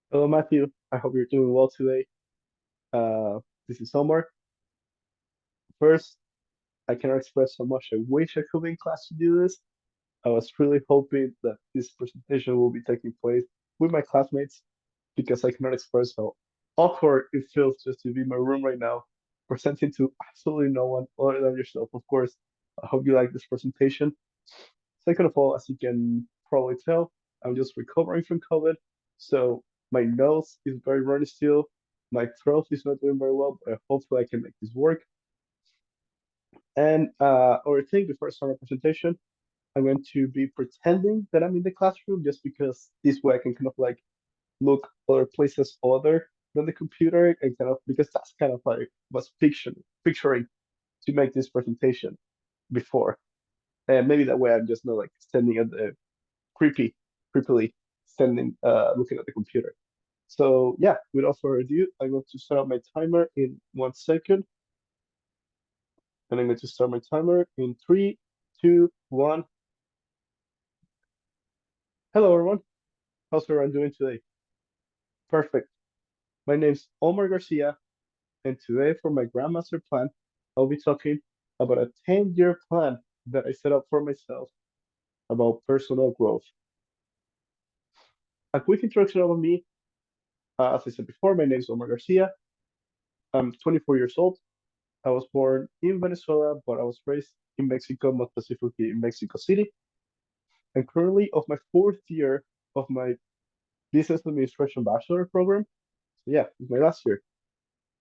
Hello, Matthew. I hope you're doing well today. Uh, this is Omar. First, I cannot express how much I wish I could be in class to do this. I was really hoping that this presentation will be taking place with my classmates because I cannot express how awkward it feels just to be in my room right now, presenting to absolutely no one other than yourself. Of course, I hope you like this presentation. Second of all, as you can probably tell, I'm just recovering from COVID. So my nose is very runny still. My throat is not doing very well, but hopefully I can make this work. And our thing before I start my presentation, I'm going to be pretending that I'm in the classroom just because this way I can kind of like look other places other than the computer and kind of because that's kind of like was picturing to make this presentation before. And maybe that way I'm just not like standing at the creepily standing, looking at the computer. So yeah, without further ado, I'm going to start up my timer in 1 second, and I'm going to start my timer in three, two, one. Hello everyone, how's everyone doing today? Perfect. My name's Omar Garcia, and today for my Grandmaster plan, I'll be talking about a 10-year plan that I set up for myself about personal growth. A quick introduction about me. As I said before, my name is Omar Garcia. I'm 24 years old. I was born in Venezuela, but I was raised in Mexico, more specifically in Mexico City. I'm currently of my fourth year of my business administration bachelor program. So yeah, it's my last year.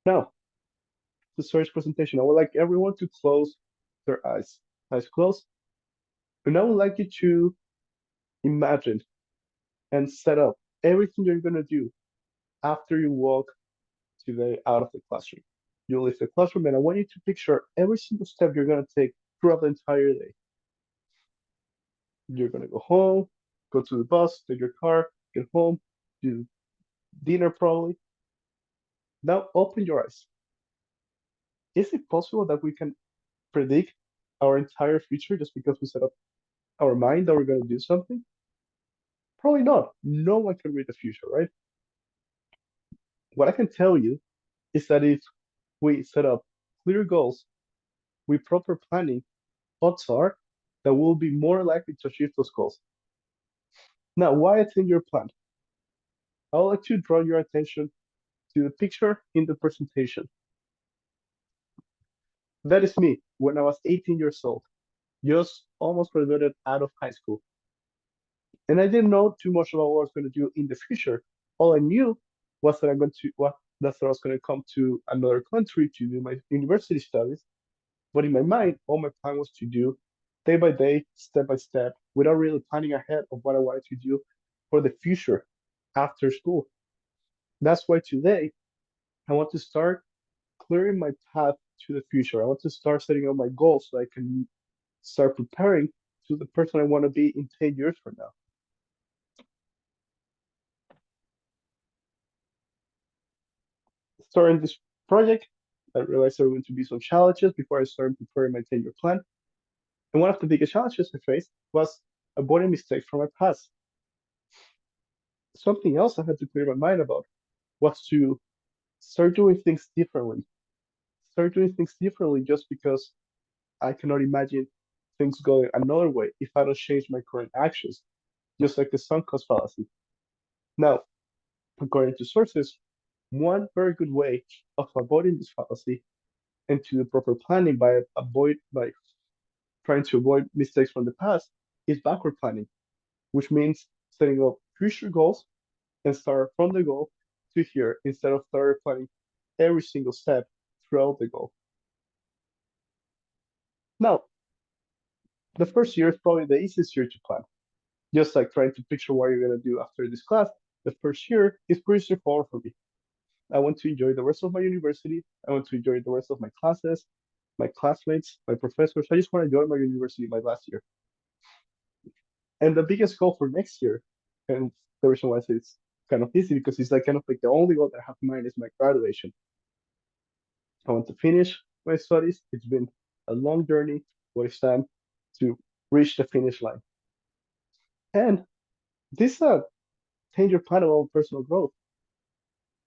Now, to start this presentation, I would like everyone to close their eyes. Eyes closed. And I would like you to imagine and set up everything you're gonna do after you walk today out of the classroom. You leave the classroom and I want you to picture every single step you're gonna take throughout the entire day. You're gonna go home, go to the bus, take your car, get home, do dinner probably. Now open your eyes. Is it possible that we can predict our entire future just because we set up our mind that we're gonna do something? Probably not. No one can read the future, right? What I can tell you is that if we set up clear goals with proper planning, odds are that we'll be more likely to achieve those goals. Now, why a 10-year plan? I would like to draw your attention to the picture in the presentation. That is me when I was 18 years old, just almost graduated out of high school. And I didn't know too much about what I was going to do in the future. All I knew was that I'm going to what that's that I was going to come to another country to do my university studies. But in my mind, all my plan was to do day by day, step by step, without really planning ahead of what I wanted to do for the future after school. That's why today I want to start clearing my path to the future. I want to start setting up my goals so I can start preparing to the person I want to be in 10 years from now. Starting this project, I realized there were going to be some challenges before I started preparing my 10-year plan. And one of the biggest challenges I faced was avoiding mistakes from my past. Something else I had to clear my mind about was to start doing things differently. Start doing things differently just because I cannot imagine things going another way if I don't change my current actions, just like the sunk cost fallacy. Now, according to sources, one very good way of avoiding this fallacy and to the proper planning by trying to avoid mistakes from the past is backward planning, which means setting up future goals and start from the goal to here instead of start planning every single step throughout the goal. Now, the first year is probably the easiest year to plan. Just like trying to picture what you're going to do after this class, the first year is pretty straightforward for me. I want to enjoy the rest of my university. I want to enjoy the rest of my classes, my classmates, my professors. I just want to enjoy my university my last year. And the biggest goal for next year, and the reason why I say it's kind of easy because it's like kind of like the only goal that I have in mind is my graduation. I want to finish my studies. It's been a long journey, but it's time to reach the finish line. And this is a 10-year plan about personal growth.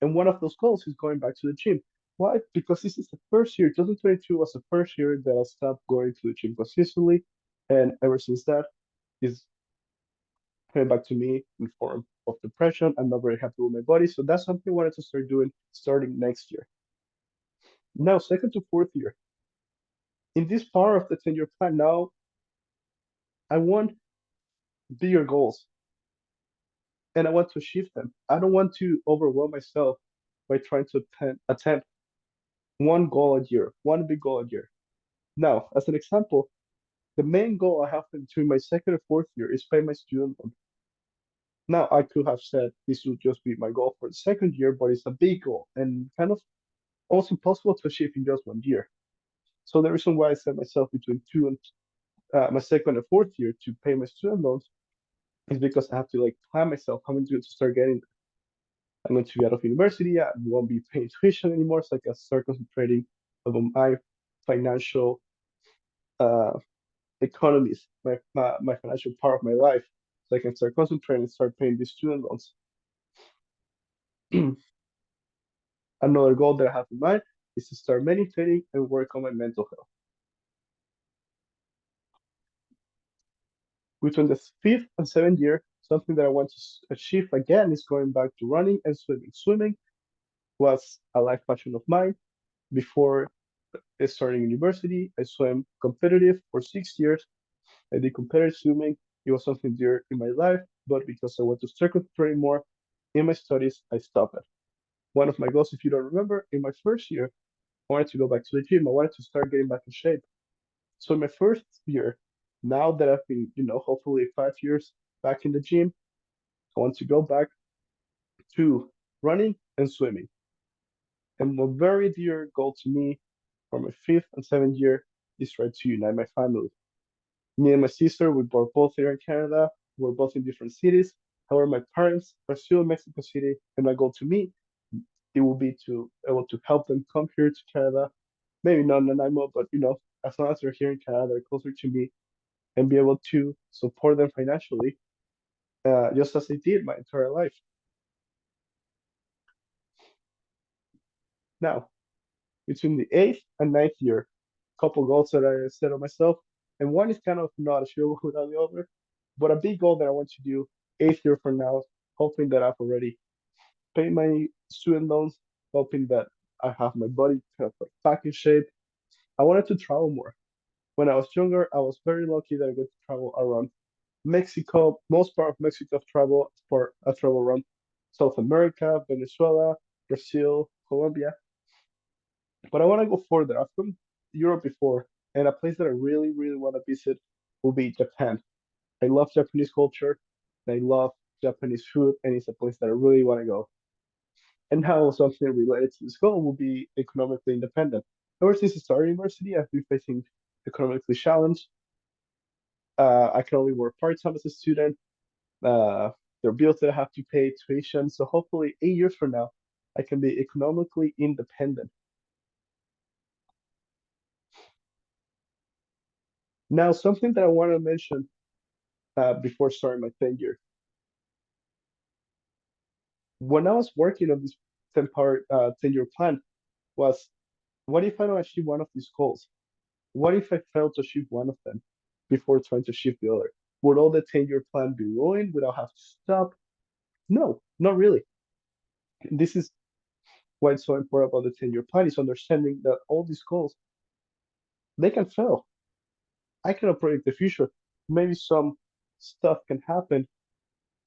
And one of those goals is going back to the gym. Why? Because this is the first year. 2022 was the first year that I stopped going to the gym consistently, and ever since that, is coming back to me in form of depression. I'm not very happy with my body, so that's something I wanted to start doing starting next year. Now, second to fourth year, in this part of the 10-year plan, now I want bigger goals and I want to achieve them. I don't want to overwhelm myself by trying to attempt one goal a year, one big goal a year. Now, as an example, the main goal I have between my second and fourth year is pay my student loan. Now, I could have said this would just be my goal for the second year, but it's a big goal and kind of almost impossible to achieve in just 1 year. So the reason why I set myself between two and my second and fourth year to pay my student loans is because I have to like plan myself how I'm going to start getting. I'm going to be out of university. I won't be paying tuition anymore, so I can start concentrating on my financial uh, economies, my financial part of my life, so I can start concentrating and start paying these student loans. Another goal that I have in mind is to start meditating and work on my mental health. Between the fifth and seventh year, something that I want to achieve again is going back to running and swimming. Swimming was a life passion of mine. Before starting university, I swam competitive for 6 years. I did competitive swimming. It was something dear in my life, but because I want to start concentrating more in my studies, I stopped it. One of my goals, if you don't remember, in my first year, I wanted to go back to the gym. I wanted to start getting back in shape. So in my first year, now that I've been, hopefully 5 years back in the gym, I want to go back to running and swimming. And a very dear goal to me for my fifth and seventh year is try to unite my family. Me and my sister, we were both here in Canada. We're both in different cities. However, my parents are still in Mexico City, and my goal to me, it will be to able to help them come here to Canada. Maybe not in Nanaimo, but as long as they're here in Canada, they're closer to me, and be able to support them financially, just as I did my entire life. Now, between the eighth and ninth year, couple goals that I set on myself, and one is kind of not achievable without the other, but a big goal that I want to do 8th year from now, hoping that I've already paid my student loans, hoping that I have my body kind of like back in shape. I wanted to travel more. When I was younger, I was very lucky that I got to travel around Mexico, most part of Mexico I've traveled around South America, Venezuela, Brazil, Colombia. But I want to go further. I've been to Europe before, and a place that I really, really want to visit will be Japan. I love Japanese culture. I love Japanese food, and it's a place that I really want to go. And how something related to this goal will be economically independent. Ever since I started university, I've been facing economically challenged. I can only work part-time as a student. Uh, there are bills that I have to pay, tuition. So hopefully 8 years from now, I can be economically independent. Now, something that I want to mention before starting my 10 year. When I was working on this 10-year plan, was what if I don't achieve one of these goals? What if I fail to achieve one of them before trying to achieve the other? Would all the 10-year plan be ruined? Would I have to stop? No, not really. This is why it's so important about the 10-year plan is understanding that all these goals, they can fail. I cannot predict the future. Maybe some stuff can happen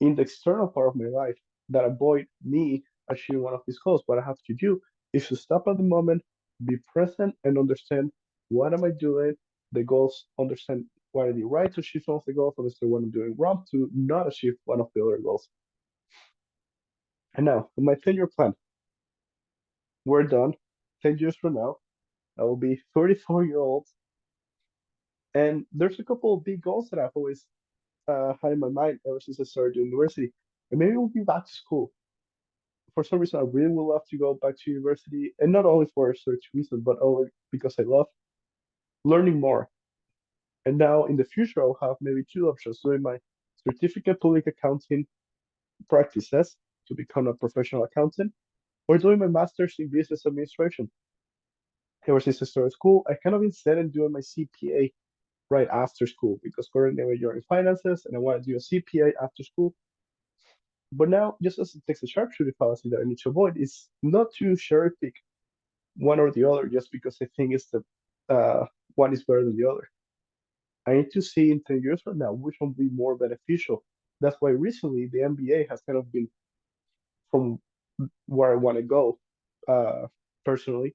in the external part of my life that avoid me achieving one of these goals. What I have to do is to stop at the moment, be present, and understand what am I doing, the goals, understand what I did right to achieve some of the goals, understand what I'm doing wrong to not achieve one of the other goals. And now, with my 10-year plan, we're done. 10 years from now, I will be 34 years old. And there's a couple of big goals that I've always had in my mind ever since I started university. And maybe we'll be back to school. For some reason, I really would love to go back to university, and not only for research reasons, but only because I love learning more. And now in the future, I'll have maybe two options: doing my certificate public accounting practices to become a professional accountant, or doing my master's in business administration. Ever since I started school, I kind of been set and doing my CPA right after school because currently I'm majoring in finances and I want to do a CPA after school. But now, just as it takes a sharpshooter policy that I need to avoid is not to cherry pick one or the other just because I think it's the one is better than the other. I need to see in 10 years from now which one will be more beneficial. That's why recently the MBA has kind of been from where I want to go. Personally,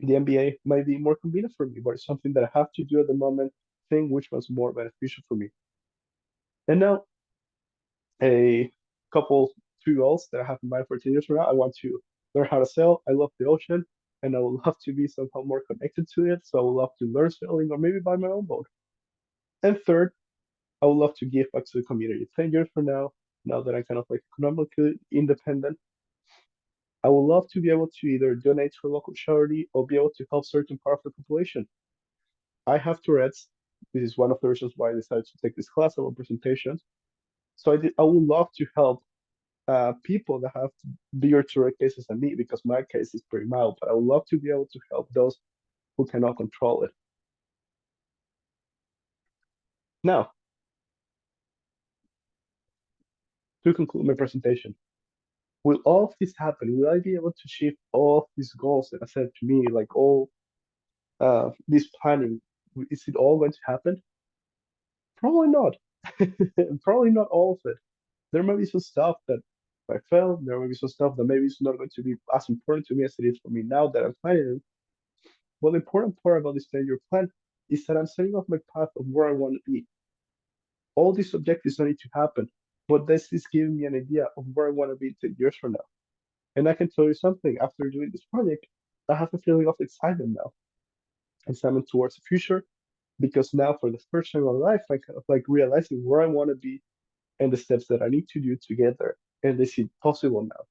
the MBA might be more convenient for me, but it's something that I have to do at the moment, think which one's more beneficial for me. And now, a couple two goals that I have in mind for 10 years from now. I want to learn how to sail. I love the ocean, and I would love to be somehow more connected to it. So I would love to learn sailing or maybe buy my own boat. And third, I would love to give back to the community. 10 years from now, now that I'm kind of like economically independent, I would love to be able to either donate to a local charity or be able to help certain part of the population. I have Tourette's. This is one of the reasons why I decided to take this class about presentations. So I would love to help people that have bigger Tourette cases than me because my case is pretty mild, but I would love to be able to help those who cannot control it. Now, to conclude my presentation, will all of this happen? Will I be able to achieve all of these goals that I said to me, like all this planning? Is it all going to happen? Probably not. Probably not all of it. There may be some stuff that if I fail, there may be some stuff that maybe is not going to be as important to me as it is for me now that I'm planning. Well, the important part about this 10-year plan is that I'm setting off my path of where I want to be. All these objectives don't need to happen, but this is giving me an idea of where I want to be 10 years from now. And I can tell you something, after doing this project, I have a feeling of excitement now. Excitement towards the future, because now for the first time in my life, I kind of like realizing where I want to be and the steps that I need to do to get there. And they seem possible now.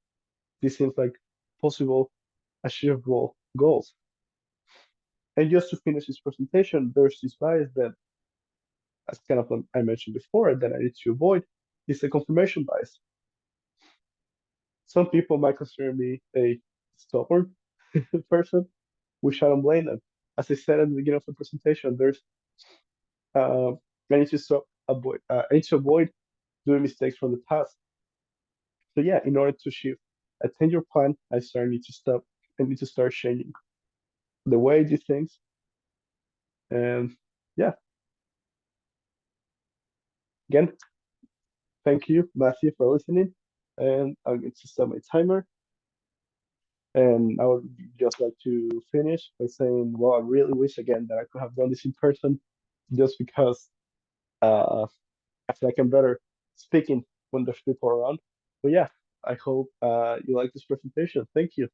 This seems like possible, achievable goals. And just to finish this presentation, there's this bias that, as kind of I mentioned before, that I need to avoid is the confirmation bias. Some people might consider me a stubborn person, which I don't blame them. As I said at the beginning of the presentation, uh, I need to I need to avoid doing mistakes from the past. So yeah, in order to achieve a 10-year plan, need to stop. I need to start changing the way I do things. And yeah, again, thank you, Matthew, for listening. And I'm going to stop my timer. And I would just like to finish by saying, well, I really wish again that I could have done this in person just because uh, I feel like I'm better speaking when there's people around. But yeah, I hope you like this presentation. Thank you.